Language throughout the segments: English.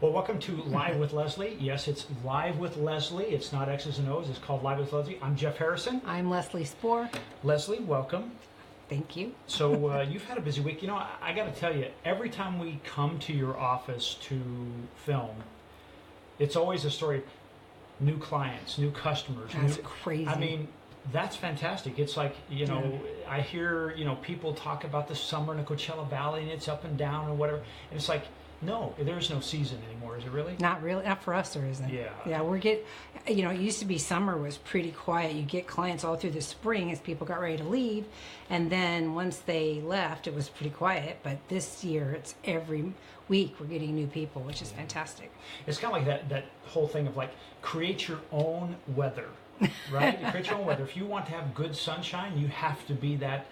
Well, welcome to Live with Leslie. Yes, it's Live with Leslie. It's not X's and O's. It's called Live with Leslie. I'm Jeff Harrison. I'm Leslie Spoor. Leslie, welcome. Thank you. So you've had a busy week. You know, I got to tell you, every time we come to your office to film, it's always a story of new clients, new customers. That's crazy. I mean, that's fantastic. It's like, you know, I hear, people talk about the summer in the Coachella Valley and it's up and down and whatever. And it's like, no, there's no season anymore, is it really? Not really. Not for us, there isn't. Yeah. Yeah, it used to be summer was pretty quiet. You get clients all through the spring as people got ready to leave. And then once they left, it was pretty quiet. But this year, it's every week we're getting new people, which is fantastic. It's kind of like that whole thing of like, create your own weather, right? You create your own weather. If you want to have good sunshine, you have to be that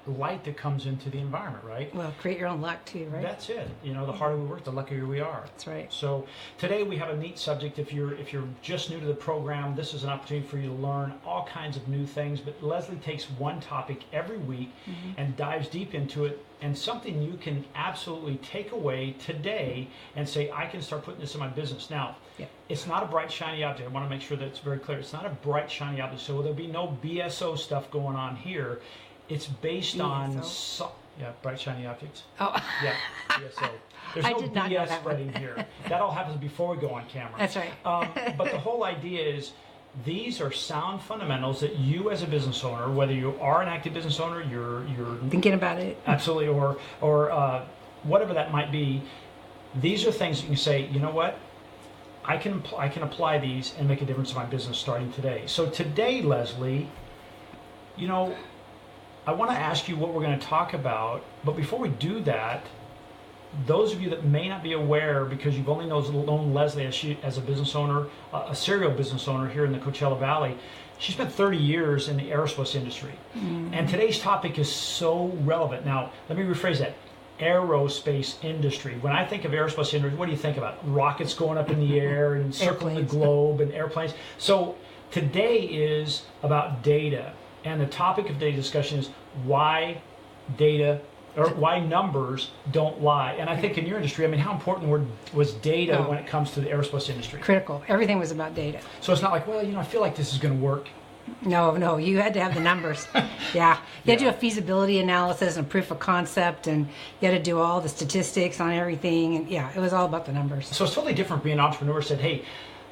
light that comes into the environment, right? Well, create your own luck too, right? That's it. The harder we work, the luckier we are. That's right. So today we have a neat subject. If you're just new to the program, this is an opportunity for you to learn all kinds of new things. But Leslie takes one topic every week and dives deep into it, and something you can absolutely take away today and say, I can start putting this in my business. Now, it's not a bright, shiny object. I want to make sure that it's very clear. It's not a bright, shiny object. So there'll be no BSO stuff going on here. It's based on bright, shiny objects. Oh. Yeah, BSO. There's no BS spreading here. That all happens before we go on camera. That's right. But the whole idea is these are sound fundamentals that you as a business owner, whether you are an active business owner, you're thinking about it. Absolutely, or whatever that might be, these are things that you can say, you know what? I can apply these and make a difference in my business starting today. So today, Leslie, I want to ask you what we're going to talk about, but before we do that, those of you that may not be aware, because you've only known Leslie as a business owner, a serial business owner here in the Coachella Valley, she spent 30 years in the aerospace industry. And today's topic is so relevant. Now, let me rephrase that. Aerospace industry. When I think of aerospace industry, what do you think about? Rockets going up in the air and circling the globe and airplanes. So today is about data. And the topic of today's discussion is why numbers don't lie. And I think in your industry, how important was data when it comes to the aerospace industry? Critical. Everything was about data. So it's not like, I feel like this is going to work. No, you had to have the numbers. Yeah. You had to do a feasibility analysis and proof of concept, and you had to do all the statistics on everything. And it was all about the numbers. So it's totally different being an entrepreneur said, hey,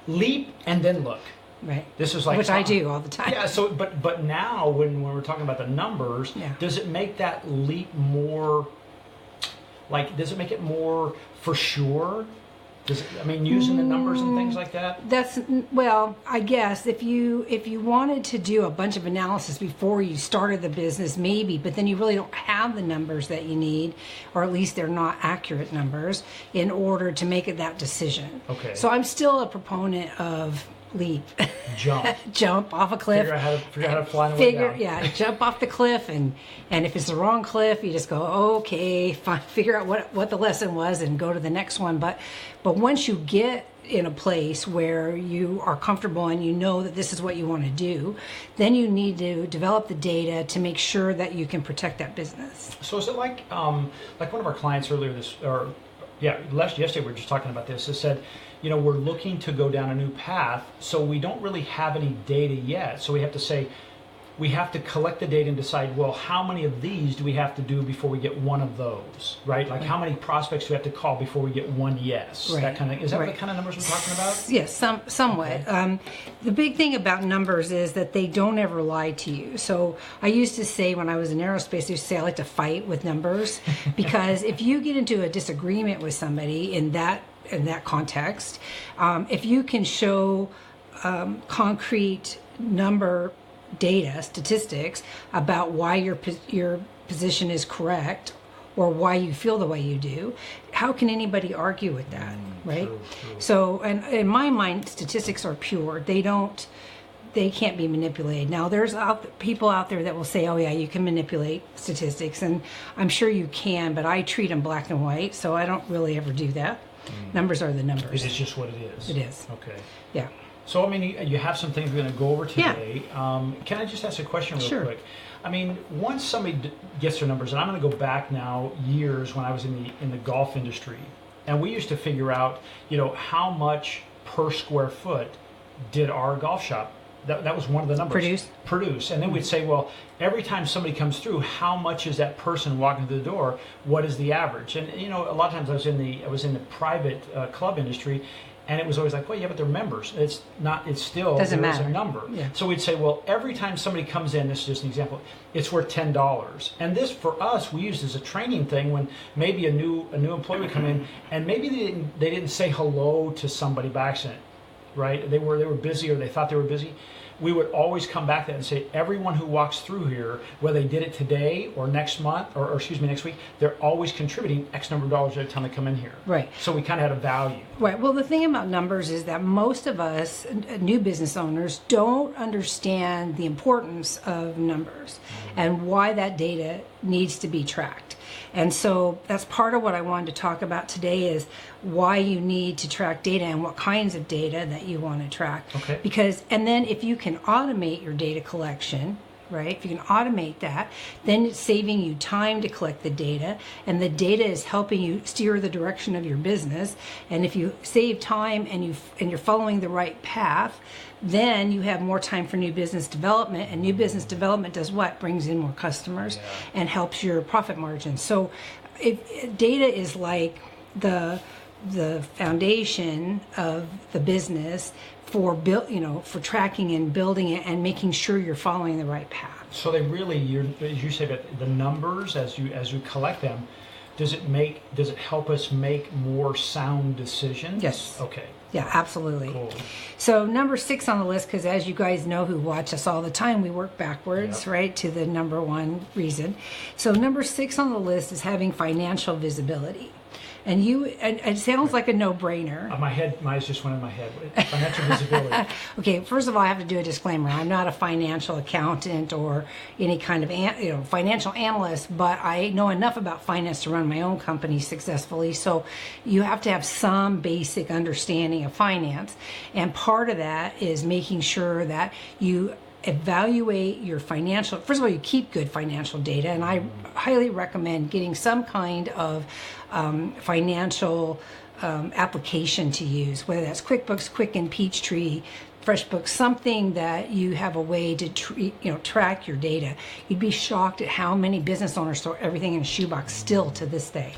leap and then look. Right. This is like which I do all the time. Yeah. So, but now when we're talking about the numbers, does it make that leap more? Like, does it make it more for sure? Does it, using the numbers and things like that? I guess if you wanted to do a bunch of analysis before you started the business, maybe, but then you really don't have the numbers that you need, or at least they're not accurate numbers, in order to make that decision. Okay. So I'm still a proponent of leap. Jump off a cliff. Figure out how to fly on the way down. Yeah, jump off the cliff, and if it's the wrong cliff, you just go, okay, fine, figure out what the lesson was and go to the next one. But once you get in a place where you are comfortable and you know that this is what you want to do, then you need to develop the data to make sure that you can protect that business. So is it like one of our clients earlier yesterday we were just talking about this. It said, we're looking to go down a new path, so we don't really have any data yet. So we have to say, we have to collect the data and decide, well, how many of these do we have to do before we get one of those, right? Like how many prospects do we have to call before we get one yes? Right. That kind of, is that the kind of numbers we're talking about? Yes, somewhat. Okay. The big thing about numbers is that they don't ever lie to you. So I used to say when I was in aerospace, I used to say I like to fight with numbers, because if you get into a disagreement with somebody in that context, if you can show concrete number data, statistics about why your position is correct or why you feel the way you do, how can anybody argue with that, right? True. So, and in my mind, statistics are pure. They can't be manipulated. Now, there's people out there that will say, oh yeah, you can manipulate statistics, and I'm sure you can, but I treat them black and white, so I don't really ever do that. Numbers are the numbers. It's just what it is. It is. Okay. Yeah. So, you have some things we're going to go over today. Yeah. Can I just ask a question real quick? Once somebody gets their numbers, and I'm going to go back now years when I was in the golf industry, And we used to figure out, how much per square foot did our golf shop, that was one of the numbers. Produce. And then we'd say, well, every time somebody comes through, how much is that person walking through the door? What is the average? And a lot of times I was in the private club industry, and it was always like, well, yeah, but they're members. It's still doesn't matter. A number. Yeah. So we'd say, well, every time somebody comes in, this is just an example, it's worth $10. And this for us, we used as a training thing when maybe a new employee would come in, and maybe they didn't say hello to somebody by accident. Right? They were busy, or they thought they were busy. We would always come back to that and say, everyone who walks through here, whether they did it today or next month, or next week, they're always contributing X number of dollars every time they come in here. Right. So we kind of had a value. Right. Well, the thing about numbers is that most of us, new business owners, don't understand the importance of numbers and why that data needs to be tracked. And so that's part of what I wanted to talk about today, is why you need to track data and what kinds of data that you want to track. Okay. And then if you can automate your data collection, right? If you can automate that, then it's saving you time to collect the data, and the data is helping you steer the direction of your business. And if you save time and you're following the right path, then you have more time for new business development, and new business development does what? Brings in more customers and helps your profit margins. So data is like the foundation of the business for for tracking and building it and making sure you're following the right path. So they really, as you say, that the numbers as you collect them, does it help us make more sound decisions? Yes. Okay. Yeah, absolutely. Cool. So number 6 on the list, because as you guys know who watch us all the time, we work backwards, right, to the number 1 reason. So number 6 on the list is having financial visibility. And it sounds like a no-brainer. My eyes just went in my head. Financial visibility. Okay, first of all, I have to do a disclaimer. I'm not a financial accountant or any kind of financial analyst, but I know enough about finance to run my own company successfully. So you have to have some basic understanding of finance. And part of that is making sure that you evaluate your financial. First of all, you keep good financial data, and I highly recommend getting some kind of financial application to use, whether that's QuickBooks, Quicken, Peachtree, FreshBooks, something that you have a way to track your data. You'd be shocked at how many business owners store everything in a shoebox still to this day.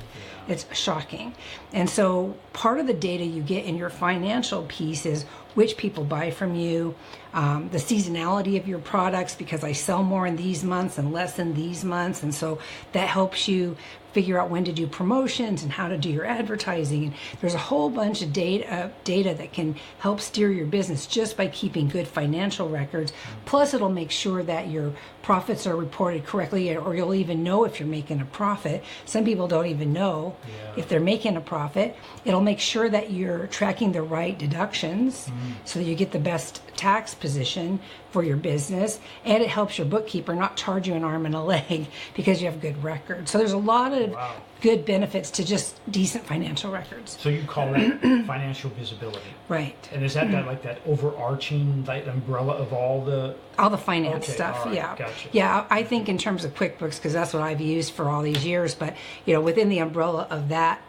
It's shocking. And so part of the data you get in your financial piece is which people buy from you, the seasonality of your products, because I sell more in these months and less in these months. And so that helps you figure out when to do promotions and how to do your advertising. And there's a whole bunch of data that can help steer your business just by keeping good financial records. Plus, it'll make sure that your profits are reported correctly, or you'll even know if you're making a profit. Some people don't even know if they're making a profit. It'll make sure that you're tracking the right deductions so that you get the best tax position for your business, and it helps your bookkeeper not charge you an arm and a leg because you have good records. So there's a lot of good benefits to just decent financial records. So you call that financial visibility, right? And is that like that overarching umbrella of all the finance stuff? Right, yeah, gotcha. Yeah. I think in terms of QuickBooks, because that's what I've used for all these years. But within the umbrella of that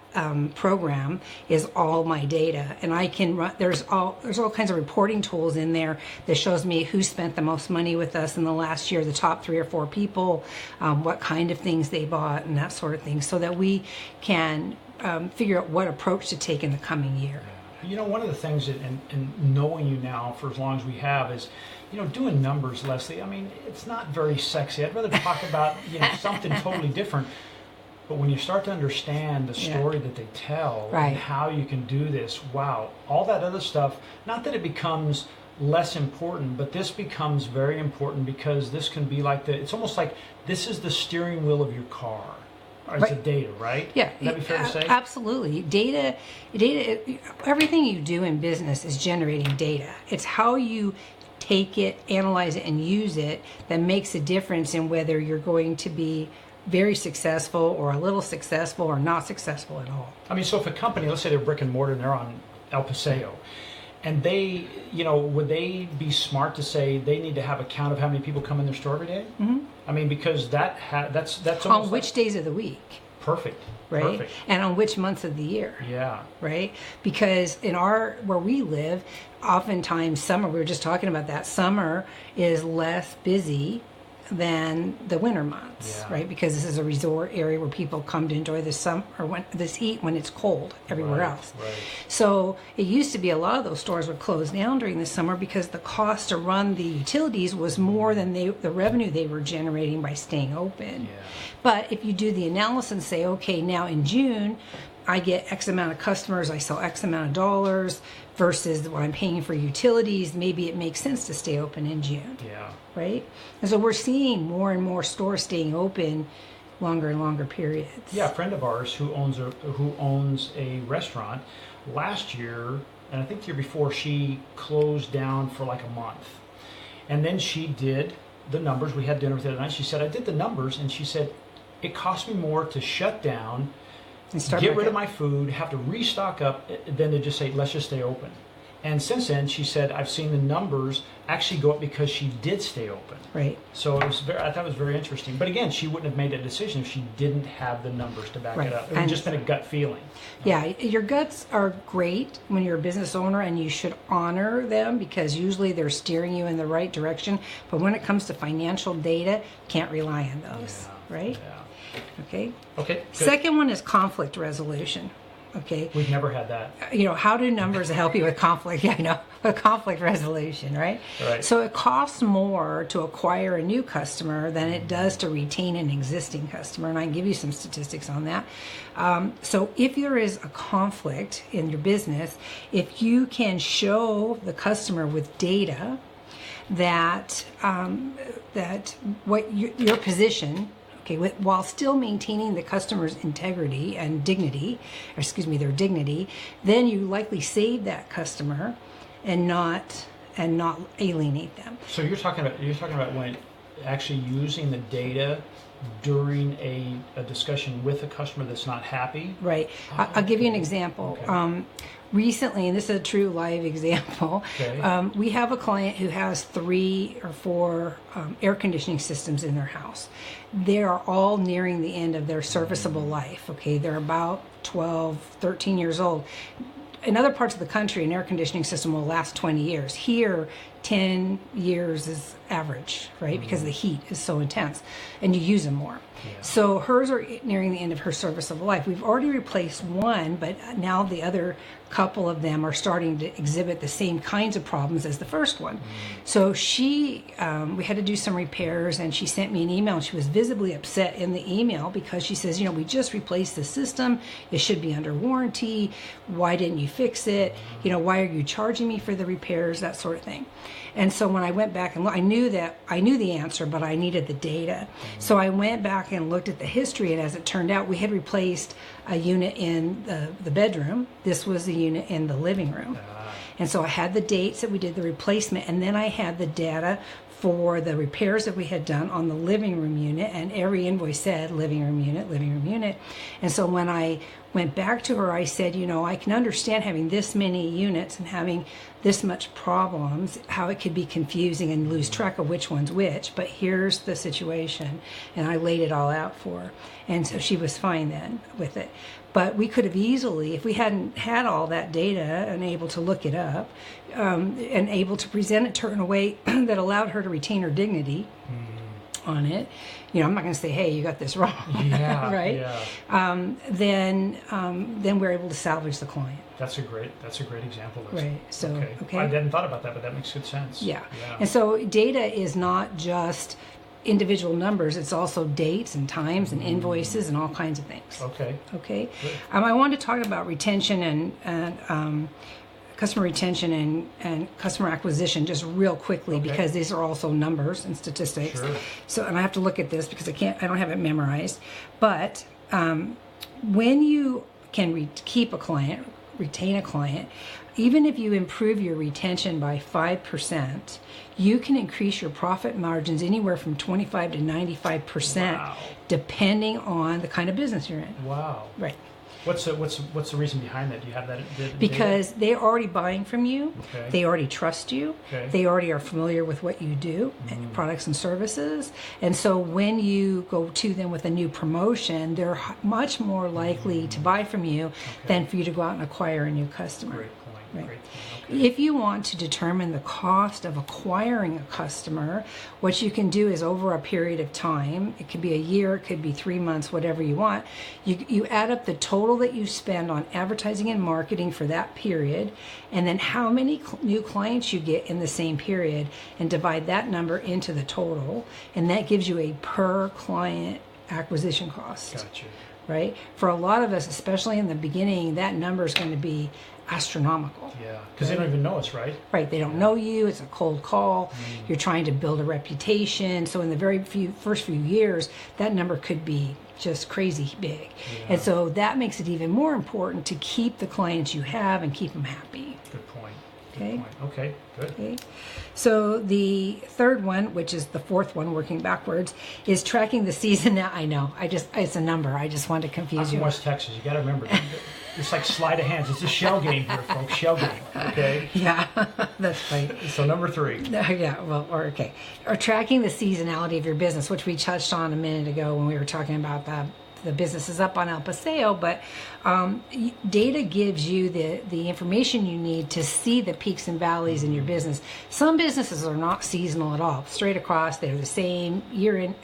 program is all my data, and I can run. There's all kinds of reporting tools in there that shows me who spent the most money with us in the last year, the top 3 or 4 people, what kind of things they bought, and that sort of thing, so that we can figure out what approach to take in the coming year. One of the things and knowing you now for as long as we have is, doing numbers, Leslie. I mean, it's not very sexy. I'd rather talk about something totally different. But when you start to understand the story that they tell and how you can do this, wow, all that other stuff, not that it becomes less important, but this becomes very important, because this can be like it's almost like this is the steering wheel of your car. It's a data, right? Yeah. Would that be fair to say? Absolutely. Data, everything you do in business is generating data. It's how you take it, analyze it, and use it that makes a difference in whether you're going to be very successful or a little successful or not successful at all. I mean, so if a company, let's say they're brick and mortar and they're on El Paseo, and they, would they be smart to say they need to have a count of how many people come in their store every day? I mean, because that's almost on which days of the week? Perfect. right? Perfect. And on which months of the year, Yeah. right? Because where we live, oftentimes summer, we were just talking about that, summer is less busy than the winter months, Yeah. right? Because this is a resort area where people come to enjoy the summer or this heat when it's cold everywhere Right, else. right. So it used to be a lot of those stores would close down during the summer because the cost to run the utilities was more than the revenue they were generating by staying open. Yeah. But if you do the analysis and say, okay, now in June, I get X amount of customers, I sell X amount of dollars versus what I'm paying for utilities, maybe it makes sense to stay open in June, Yeah. right? And so we're seeing more and more stores staying open longer and longer periods. Yeah, a friend of ours who owns a restaurant last year, and I think the year before, she closed down for like a month. And then she did the numbers. We had dinner with her the other night. She said, I did the numbers, and she said, it cost me more to shut down, And start get back rid of up. my food, have to restock up, than to just say, let's just stay open. And since then, she said, I've seen the numbers actually go up because she did stay open. Right. So I thought it was very interesting. But again, she wouldn't have made that decision if she didn't have the numbers to back Right. it up. It would And- just been a gut feeling. Yeah, your guts are great when you're a business owner, and you should honor them because usually they're steering you in the right direction. But when it comes to financial data, can't rely on those, right? Yeah. Okay. Okay. Good. Second one is conflict resolution. Okay. We've never had that. How do numbers help you with conflict? Yeah, I know, with conflict resolution, right? Right. So it costs more to acquire a new customer than it does to retain an existing customer, and I can give you some statistics on that. So if there is a conflict in your business, if you can show the customer with data that what your position, okay, while still maintaining the customer's integrity and dignity, their dignity, then you likely save that customer and not alienate them. So you're talking about when actually using the data during a discussion with a customer that's not happy. Right. I'll give you an example. Okay. Recently, and this is a true live example, Okay. we have a client who has 3 or 4 air conditioning systems in their house. They are all nearing the end of their serviceable life. Okay, they're about 12, 13 years old. In other parts of the country, an air conditioning system will last 20 years. Here, 10 years is average, right? Because the heat is so intense and you use them more. Yeah. So hers are nearing the end of her serviceable life. We've already replaced one, but now the other couple of them are starting to exhibit the same kinds of problems as the first one. So we had to do some repairs, and she sent me an email. She was visibly upset in the email because she says, we just replaced the system. It should be under warranty. Why didn't you fix it? Why are you charging me for the repairs? That sort of thing. And so when I went back and looked, I knew the answer, but I needed the data. So I went back and looked at the history, and as it turned out, we had replaced a unit in the bedroom. This was the unit in the living room. And so I had the dates that we did the replacement, and then I had the data for the repairs that we had done on the living room unit, and every invoice said living room unit, living room unit. And so when I went back to her, I said, I can understand having this many units and having this much problems, how it could be confusing and lose track of which one's which, but here's the situation. And I laid it all out for her. And so she was fine then with it. But we could have easily, if we hadn't had all that data and able to look it up, and able to present it to her in a way that allowed her to retain her dignity on it, I'm not going to say, hey, you got this wrong, Yeah. right? Yeah. Then we're able to salvage the client. That's a great example. Right. So, okay. I hadn't thought about that, but that makes good sense. Yeah. And so data is not just individual numbers, it's also dates and times and invoices and all kinds of things. Okay. Okay. Good. I wanted to talk about retention and customer retention and customer acquisition just real quickly, Okay. because these are also numbers and statistics. Sure. So, and I have to look at this because I don't have it memorized. But when you can keep a client, retain a client, even if you improve your retention by 5%, you can increase your profit margins anywhere from 25 to 95%, Wow. depending on the kind of business you're in. Wow. Right. What's the reason behind that? Do you have that? Because they're already buying from you. Okay. They already trust you. Okay. They already are familiar with what you do, products and services. And so when you go to them with a new promotion, they're much more likely to buy from you than for you to go out and acquire a new customer. Great point. Right. Great point. Okay. If you want to determine the cost of acquiring a customer, what you can do is over a period of time, it could be a year, it could be 3 months, whatever you want, you add up the total that you spend on advertising and marketing for that period, and then how many new clients you get in the same period, and divide that number into the total, and that gives you a per client acquisition cost. Gotcha. Right? For a lot of us, especially in the beginning, that number is going to be astronomical. Yeah, because they don't even know us, right? Right, they don't know you. It's a cold call. You're trying to build a reputation. So in the first few years, that number could be just crazy big. Yeah. And so that makes it even more important to keep the clients you have and keep them happy. Good point. Okay. Okay, good. Okay. So the third one, which is the fourth one, working backwards, is tracking the season. I know, it's a number. I just wanted to I'm confuse from you. West Texas. You got to remember, it's like sleight of hands. It's a shell game here, folks. Shell game. Okay. Yeah, that's right. So number 3. Yeah, well, or tracking the seasonality of your business, which we touched on a minute ago when we were talking about the business is up on El Paseo, but data gives you the information you need to see the peaks and valleys in your business. Some businesses are not seasonal at all. Straight across, they're the same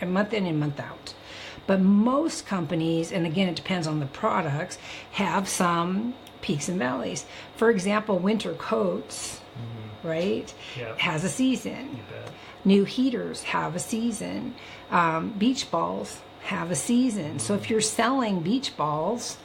month in and month out. But most companies, and again, it depends on the products, have some peaks and valleys. For example, winter coats, right, has a season. You bet. New heaters have a season. Beach balls have a season. So if you're selling beach balls,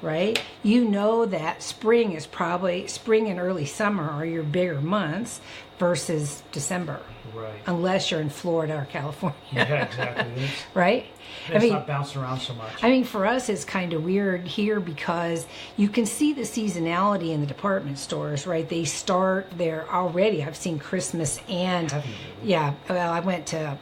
right, you know that spring and early summer are your bigger months versus December. Right. Unless you're in Florida or California. Yeah, exactly. Right? It's not bouncing around so much. I mean, for us, it's kind of weird here because you can see the seasonality in the department stores, right? They start there already. I've seen Christmas and... Have you? Yeah. Well, I went to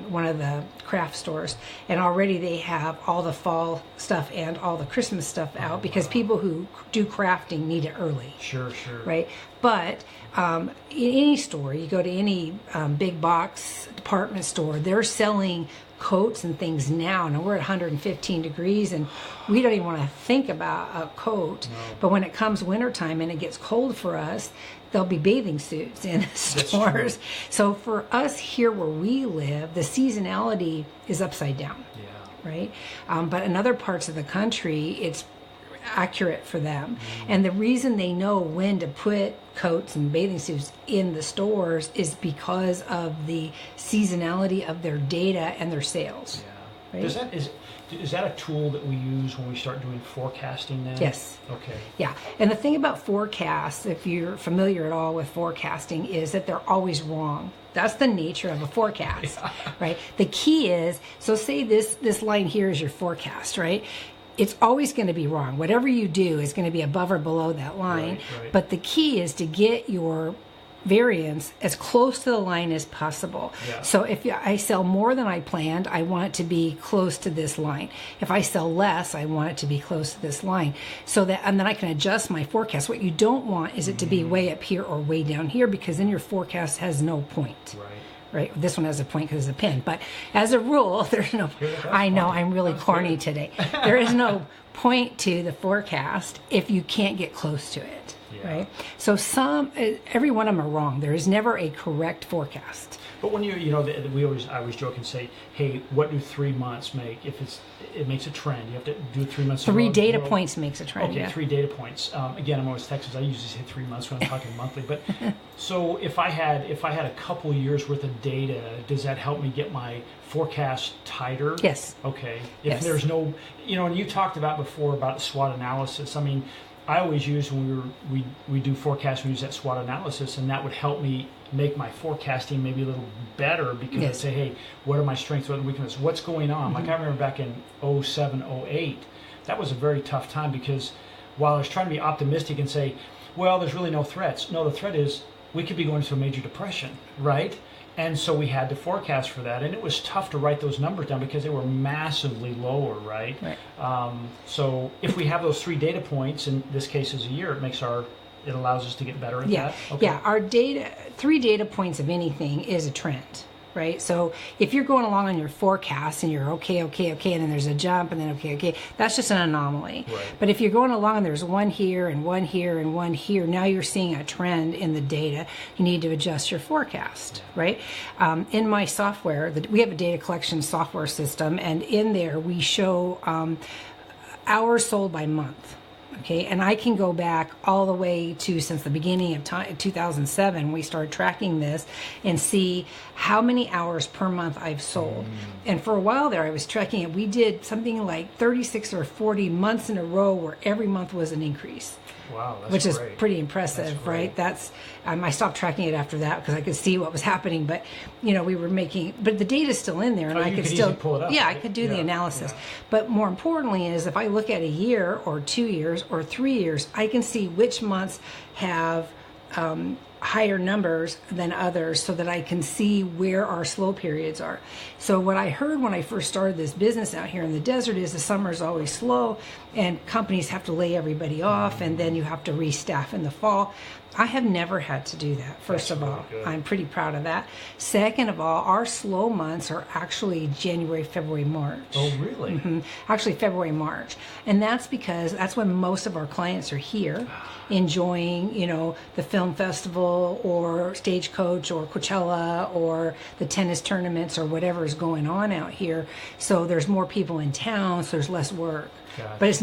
one of the craft stores, and already they have all the fall stuff and all the Christmas stuff out because people who do crafting need it early. Sure. Right? But in any store, you go to any big box department store, they're selling coats and things now. Now we're at 115 degrees and we don't even want to think about a coat. No. But when it comes wintertime and it gets cold for us, there'll be bathing suits in the stores. So for us here where we live, the seasonality is upside down. Yeah. Right? But in other parts of the country, it's accurate for them. And the reason they know when to put coats and bathing suits in the stores is because of the seasonality of their data and their sales. Yeah. Right? Is that a tool that we use when we start doing forecasting then? Yes. Okay. Yeah. And the thing about forecasts, if you're familiar at all with forecasting, is that they're always wrong. That's the nature of a forecast, right? The key is, so say this line here is your forecast, right? It's always going to be wrong. Whatever you do is going to be above or below that line. Right. But the key is to get your variance as close to the line as possible. Yeah. So if I sell more than I planned, I want it to be close to this line. If I sell less, I want it to be close to this line. And then I can adjust my forecast. What you don't want is it to be way up here or way down here, because then your forecast has no point. Right. This one has a point because it's a pin. But as a rule, there's no... I know, I'm really corny today. There is no point to the forecast if you can't get close to it. Yeah. Right? So every one of them are wrong. There is never a correct forecast. But when I always joke and say, hey, what do 3 months make? If it makes a trend, you have to do 3 months. 3 data points makes a trend. Okay, yeah. 3 data points. Again, I'm always Texas. I usually say 3 months when I'm talking monthly. But so if I had a couple years worth of data, does that help me get my forecast tighter? Yes. Okay. If there's no, and you talked about before about SWOT analysis. I mean, I always use when we do forecasts, we use that SWOT analysis, and that would help me make my forecasting maybe a little better, because I'd say, hey, what are my strengths, what are my weaknesses, what's going on? Like I remember back in 07, 08, that was a very tough time, because while I was trying to be optimistic and say, well, there's really no threats. No, the threat is we could be going through a major depression, right? And so we had to forecast for that, and it was tough to write those numbers down because they were massively lower, right? So if we have those 3 data points, in this case is a year, it allows us to get better at that. Okay. Yeah, our 3 data points of anything is a trend, right? So if you're going along on your forecast and you're okay, and then there's a jump and then okay, that's just an anomaly. Right. But if you're going along and there's one here and one here and one here, now you're seeing a trend in the data. You need to adjust your forecast, right? In my software, we have a data collection software system, and in there we show hours sold by month. Okay, and I can go back all the way to since the beginning of 2007, we started tracking this and see how many hours per month I've sold. And for a while there, I was tracking it. We did something like 36 or 40 months in a row where every month was an increase. Wow, that's which is great. Pretty impressive, right? That's I stopped tracking it after that because I could see what was happening. But we were making, but the data's still in there, and I could still pull it up. Yeah, right? I could do the analysis. Yeah. But more importantly is if I look at a year or 2 years or 3 years, I can see which months have higher numbers than others so that I can see where our slow periods are. So what I heard when I first started this business out here in the desert is the summer is always slow and companies have to lay everybody off and then you have to restaff in the fall. I have never had to do that, first of all. Good. I'm pretty proud of that. Second of all, our slow months are actually January, February, March. Oh, really? Actually, February, March. And that's because that's when most of our clients are here enjoying, the film festival or Stagecoach or Coachella or the tennis tournaments or whatever is going on out here. So there's more people in town, so there's less work. Gotcha. But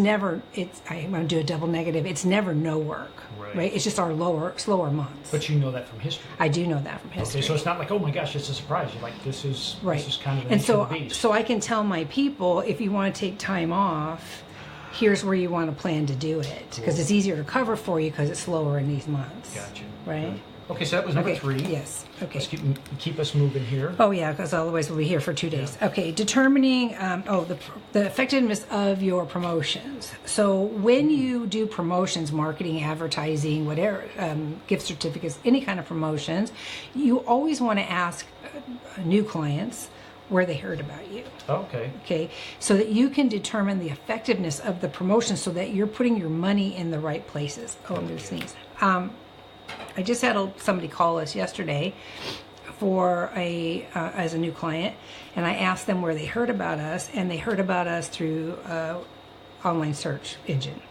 I'm going to do a double negative. It's never no work, right? It's just our slower months. But you know that from history. I do know that from history. Okay, so it's not like, oh my gosh, it's a surprise. You're like, this is kind of the and nature of the beast. so I can tell my people, if you want to take time off, here's where you want to plan to do it because it's easier to cover for you because it's slower in these months. Gotcha. Right? Good. Okay, so that was number 3. Yes. Okay. Let's keep us moving here. Oh yeah, because otherwise we'll be here for 2 days. Yeah. Okay, determining the effectiveness of your promotions. So when you do promotions, marketing, advertising, whatever, gift certificates, any kind of promotions, you always want to ask new clients where they heard about you. Okay. Okay, so that you can determine the effectiveness of the promotion so that you're putting your money in the right places. Oh, I'm going to sneeze. I just had somebody call us yesterday for as a new client, and I asked them where they heard about us, and they heard about us through online search engine.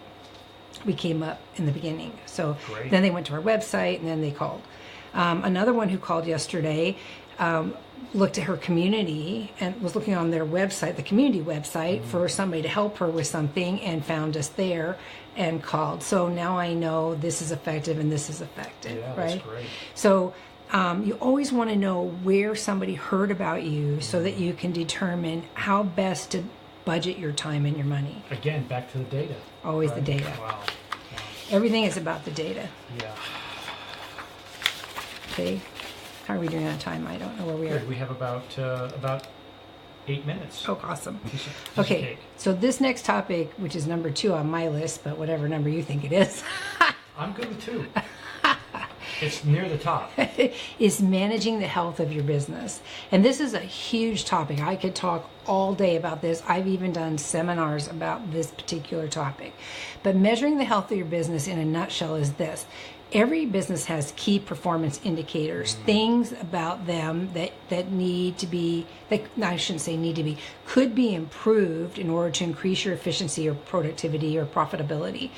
We came up in the beginning. So Great. Then they went to our website, and then they called. Another one who called yesterday looked at her community and was looking on their website, the community website, for somebody to help her with something and found us there and called. So now I know this is effective and this is effective, Yeah, right? that's great. So you always want to know where somebody heard about you so that you can determine how best to budget your time and your money. Again, back to the data. Always right? the data. Wow. Everything is about the data. Yeah. Okay. How are we doing on time? I don't know where we are. Good. We have about 8 minutes. Oh, awesome. Piece of Okay, cake. so this next topic, which is number 2 on my list, but whatever number you think it is, I'm good with 2. It's near the top. is managing the health of your business. And this is a huge topic. I could talk all day about this. I've even done seminars about this particular topic. But measuring the health of your business in a nutshell is this. Every business has key performance indicators, things about them that need to be, I shouldn't say need to be, could be improved in order to increase your efficiency or productivity or profitability.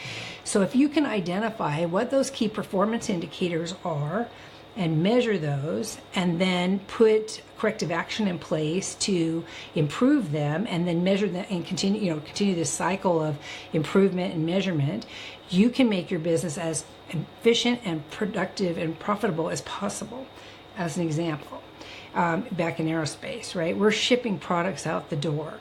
So if you can identify what those key performance indicators are and measure those and then put corrective action in place to improve them and then measure them and continue this cycle of improvement and measurement, you can make your business as efficient and productive and profitable as possible. As an example, back in aerospace, right? We're shipping products out the door.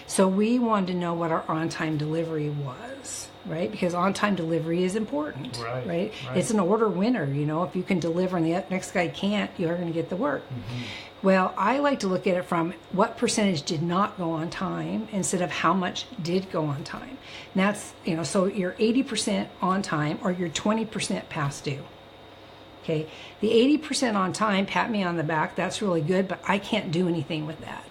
So we wanted to know what our on-time delivery was, right? Because on-time delivery is important, right? It's an order winner, if you can deliver and the next guy can't, you're going to get the work. Mm-hmm. Well, I like to look at it from what percentage did not go on time instead of how much did go on time. And that's, so you're 80% on time or you're 20% past due. Okay, the 80% on time, pat me on the back, that's really good, but I can't do anything with that.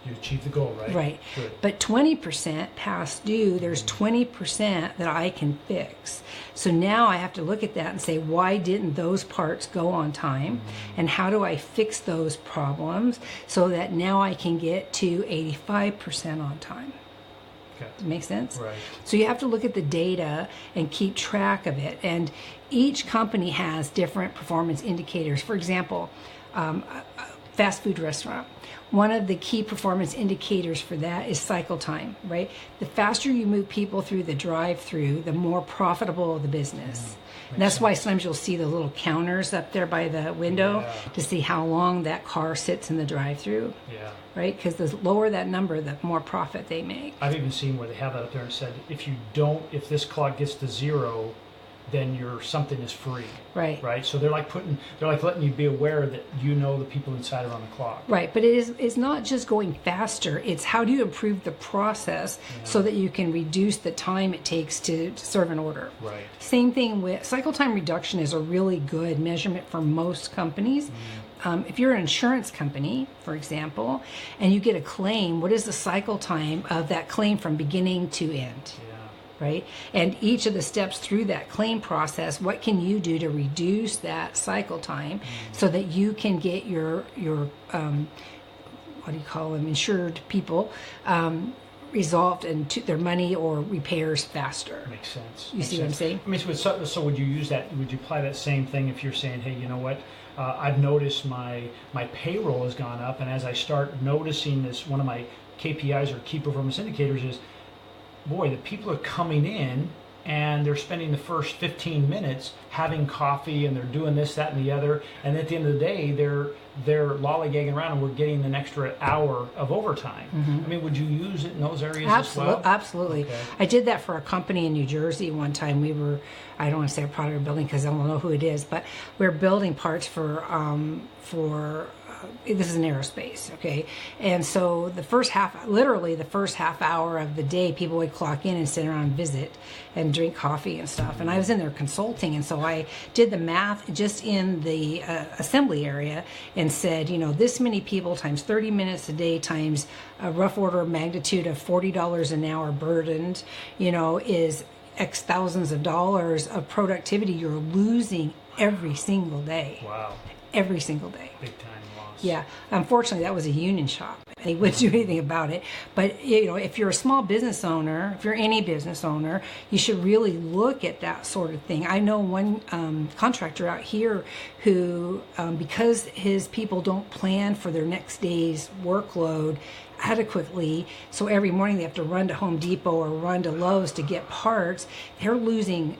You achieve the goal, right? Right. Good. But 20% past due, there's 20% that I can fix. So now I have to look at that and say, why didn't those parts go on time? And how do I fix those problems so that now I can get to 85% on time? Okay. Does it make sense? Right. So you have to look at the data and keep track of it. And each company has different performance indicators. For example, a fast food restaurant. One of the key performance indicators for that is cycle time, right? The faster you move people through the drive-through, the more profitable the business. And that's why sometimes you'll see the little counters up there by the window to see how long that car sits in the drive-through. Yeah. Right? Because the lower that number, the more profit they make. I've even seen where they have that up there and said, if this clock gets to 0, then something is free. Right. Right. So they're like letting you be aware that the people inside are on the clock. Right. But it's not just going faster. It's how do you improve the process so that you can reduce the time it takes to serve an order. Right. Same thing with cycle time reduction is a really good measurement for most companies. If you're an insurance company, for example, and you get a claim, what is the cycle time of that claim from beginning to end? Right? And each of the steps through that claim process, what can you do to reduce that cycle time so that you can get your what do you call them, insured people resolved and their money or repairs faster. Makes sense. You see what I'm saying? I mean, so would you use that? Would you apply that same thing if you're saying, hey, you know what? I've noticed my payroll has gone up, and as I start noticing this, one of my KPIs or key performance indicators is, boy, the people are coming in and they're spending the first 15 minutes having coffee and they're doing this, that, and the other, and at the end of the day, they're lollygagging around and we're getting an extra hour of overtime. I mean, would you use it in those areas as well? Absolutely. Okay. I did that for a company in New Jersey one time. I don't want to say a product or building because I don't know who it is, but we're building parts for this is an aerospace, okay? And so the first half hour of the day, people would clock in and sit around and visit and drink coffee and stuff. And I was in there consulting, and so I did the math just in the assembly area and said, this many people times 30 minutes a day times a rough order of magnitude of $40 an hour burdened, is X thousands of dollars of productivity you're losing every single day. Wow. Every single day. Big time loss. Yeah. Unfortunately, that was a union shop. They wouldn't do anything about it. But, if you're a small business owner, if you're any business owner, you should really look at that sort of thing. I know one contractor out here who, because his people don't plan for their next day's workload adequately, so every morning they have to run to Home Depot or run to Lowe's to get parts, they're losing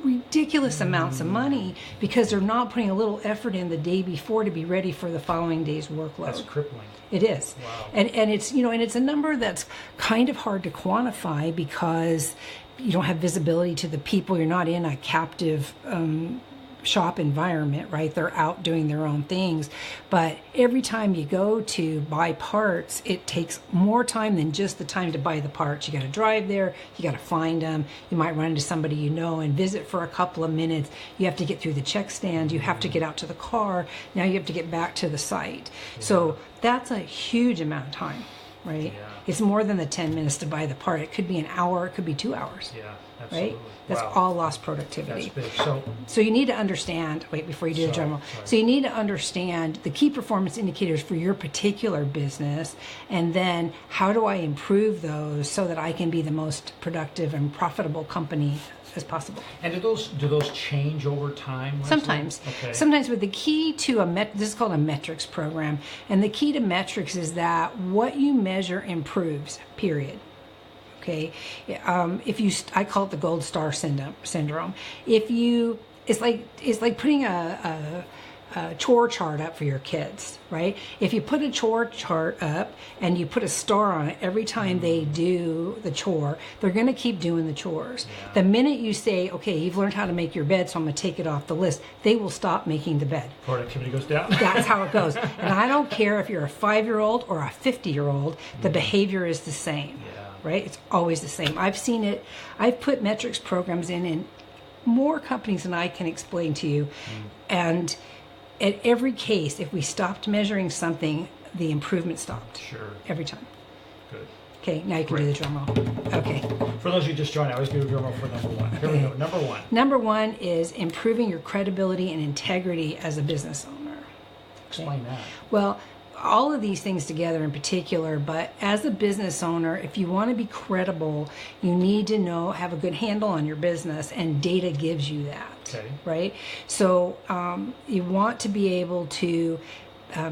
ridiculous amounts of money because they're not putting a little effort in the day before to be ready for the following day's workload. That's crippling. It is. Wow. And it's and it's a number that's kind of hard to quantify because you don't have visibility to the people. You're not in a captive shop environment, right? They're out doing their own things. But every time you go to buy parts, it takes more time than just the time to buy the parts. You got to drive there, you got to find them. You might run into somebody and visit for a couple of minutes. You have to get through the check stand. You have to get out to the car. Now you have to get back to the site. Yeah. So that's a huge amount of time, right? Yeah. It's more than the 10 minutes to buy the part. It could be an hour, it could be 2 hours. Yeah, absolutely. Right? That's all lost productivity. That's big. So you need to understand, before you do the drum roll. So you need to understand the key performance indicators for your particular business, and then how do I improve those so that I can be the most productive and profitable company as possible. And do those change over time, Leslie? Sometimes. Okay. Sometimes, but the key to this is called a metrics program, and the key to metrics is that what you measure improves, period. Okay, I call it the gold star syndrome. It's like putting a chore chart up for your kids, right? If you put a chore chart up and you put a star on it every time they do the chore, they're going to keep doing the chores. Yeah. The minute you say, okay, you've learned how to make your bed, so I'm going to take it off the list, they will stop making the bed. Productivity goes down. That's how it goes. And I don't care if you're a 5-year-old or a 50-year-old, the behavior is the same. Yeah. Right? It's always the same. I've seen it. I've put metrics programs in more companies than I can explain to you. And at every case, if we stopped measuring something, the improvement stopped. Sure. Every time. Good. Okay, now you can do the drum roll. Okay. For those of you just joined, I always do a drum roll for number one. Here we go. Number one. Number one is improving your credibility and integrity as a business owner. Explain that. Well, all of these things together in particular, but as a business owner, if you want to be credible, you need to have a good handle on your business, and data gives you that. Okay. Right? So you want to be able to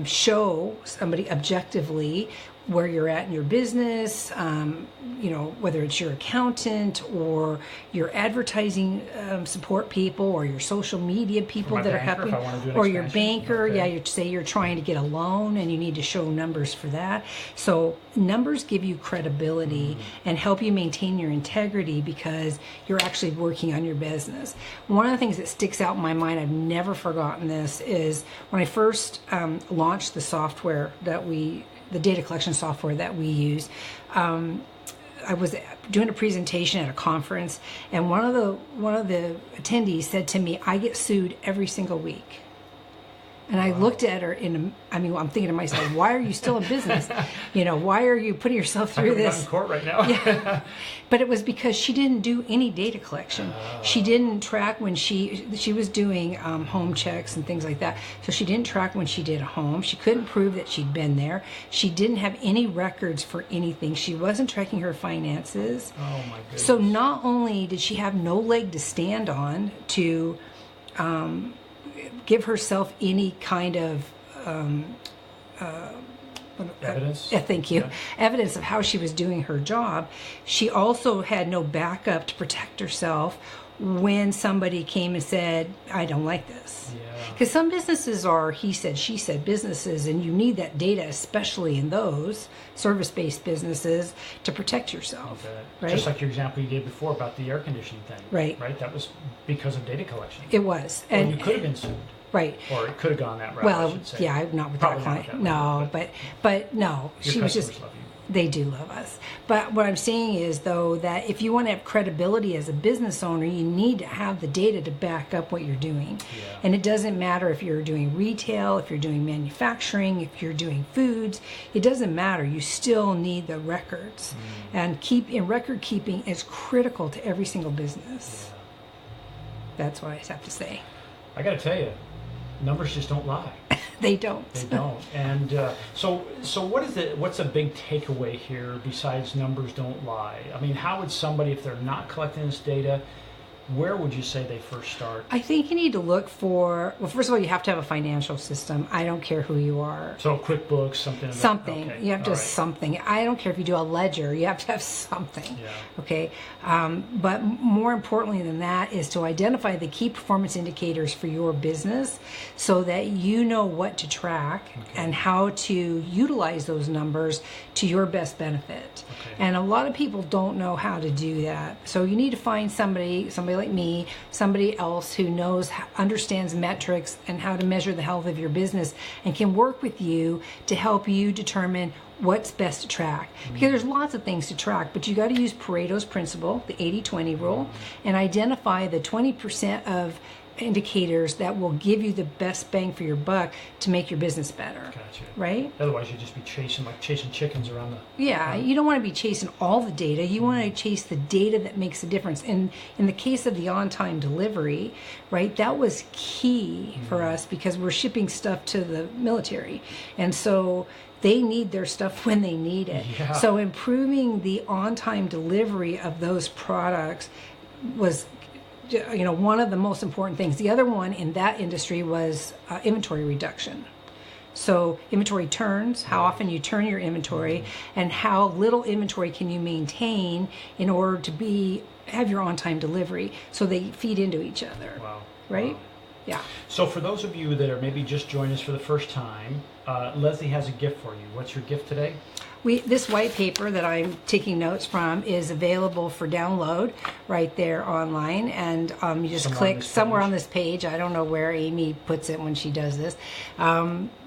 show somebody objectively where you're at in your business, whether it's your accountant or your advertising support people or your social media people that are helping, or your banker. Okay. Yeah, you say you're trying to get a loan and you need to show numbers for that. So numbers give you credibility and help you maintain your integrity because you're actually working on your business. One of the things that sticks out in my mind, I've never forgotten this, is when I first launched the software the data collection software that we use. I was doing a presentation at a conference, and one of the attendees said to me, "I get sued every single week." And I looked at her I'm thinking to myself, why are you still in business? Why are you putting yourself through this? I'm in court right now. Yeah. But it was because she didn't do any data collection. She didn't track when she was doing home checks and things like that. So she didn't track when she did a home. She couldn't prove that she'd been there. She didn't have any records for anything. She wasn't tracking her finances. Oh my goodness. So not only did she have no leg to stand on to give herself any kind of evidence. Thank you. Yeah. Evidence of how she was doing her job. She also had no backup to protect herself when somebody came and said, "I don't like this." Yeah. Because some businesses are he said, she said businesses, and you need that data, especially in those service-based businesses, to protect yourself. Okay. Right? Just like your example you gave before about the air conditioning thing. Right. Right. That was because of data collection. It was. And you could have been sued. Right. Or it could have gone that route. Well, I should say. yeah, not with Probably that not client. that No, way, but no, your she was customers just. love you. They do love us. But what I'm saying is, though, that if you want to have credibility as a business owner, you need to have the data to back up what you're doing. Yeah. And it doesn't matter if you're doing retail, if you're doing manufacturing, if you're doing foods. It doesn't matter. You still need the records. And record keeping is critical to every single business. Yeah. That's what I have to say. I got to tell you, numbers just don't lie. They don't. They don't. And so what's a big takeaway here besides numbers don't lie? I mean, how would somebody, if they're not collecting this data, where would you say they first start? I think you need to look for, well, first of all, you have to have a financial system. I don't care who you are. So QuickBooks, something. Something. Okay. You have to All have right. something. I don't care if you do a ledger. You have to have something. Yeah. Okay. But more importantly than that is to identify the key performance indicators for your business so that you know what to track and how to utilize those numbers to your best benefit. Okay. And a lot of people don't know how to do that. So you need to find somebody like me, somebody else who understands metrics and how to measure the health of your business and can work with you to help you determine what's best to track. Because there's lots of things to track, but you got to use Pareto's principle, the 80-20 rule, and identify the 20% of indicators that will give you the best bang for your buck to make your business better. Gotcha. Right? Otherwise, you'd just be chasing chickens around the. Yeah, you don't want to be chasing all the data. You want to chase the data that makes a difference. And in the case of the on-time delivery, right, that was key for us because we're shipping stuff to the military. And so they need their stuff when they need it. Yeah. So improving the on-time delivery of those products was one of the most important things. The other one in that industry was inventory reduction. So inventory turns, how often you turn your inventory, and how little inventory can you maintain in order to have your on-time delivery. So they feed into each other. Wow. Right? Wow. Yeah. So for those of you that are maybe just joining us for the first time, Leslie has a gift for you. What's your gift today? This white paper that I'm taking notes from is available for download right there online, and you just click somewhere on this page. I don't know where Amy puts it when she does this.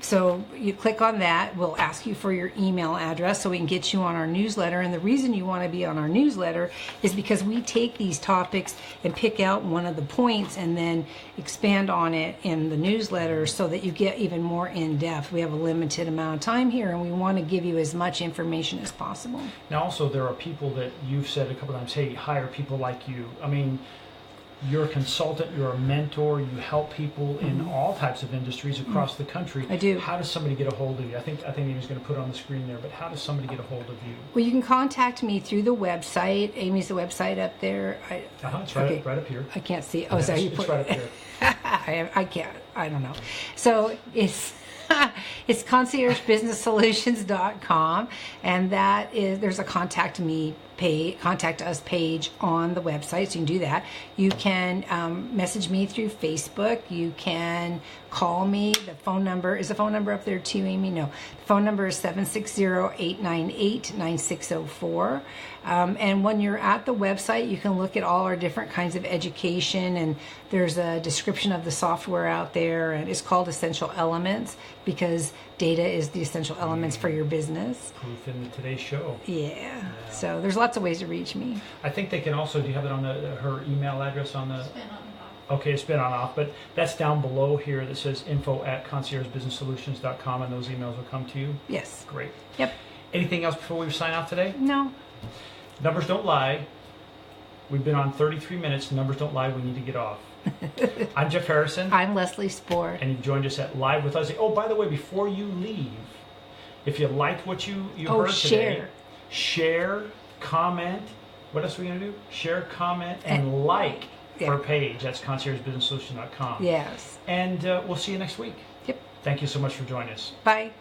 So you click on that. We'll ask you for your email address so we can get you on our newsletter. And the reason you want to be on our newsletter is because we take these topics and pick out one of the points and then expand on it in the newsletter so that you get even more in depth. We have a limited amount of time here, and we want to give you as much information as possible. Now, also, there are people that you've said a couple times, hey, hire people like you. I mean, you're a consultant, you're a mentor, you help people in all types of industries across the country. I do. How does somebody get a hold of you? I think Amy's going to put it on the screen there, but how does somebody get a hold of you? Well, you can contact me through the website. Amy's the website up there. It's right up here. I can't see. Oh, sorry. It's right up here. I can't. I don't know. So it's it's conciergebusinesssolutions.com, and that is, there's a contact us page on the website, so you can do that. You can message me through Facebook. You can call me. The phone number up there too, Amy? No, the phone number is 760-898-9604. And when you're at the website, you can look at all our different kinds of education, and there's a description of the software out there, and it's called Essential Elements because data is the essential elements for your business. Proof in today's show. Yeah. So there's lots of ways to reach me. I think they can also, do you have it on her email address on the... It's been on and off. Okay, it's been on off, but that's down below here that says info@conciergebusinesssolutions.com, and those emails will come to you? Yes. Great. Yep. Anything else before we sign off today? No. Numbers don't lie. We've been on 33 minutes. Numbers don't lie. We need to get off. I'm Jeff Harrison. I'm Leslie Spoor. And you've joined us at Live with Leslie. Oh, by the way, before you leave, if you liked what you heard today, share, comment. What else are we going to do? Share, comment, and like our page. That's conciergebusinesssolutions.com. Yes. And we'll see you next week. Yep. Thank you so much for joining us. Bye.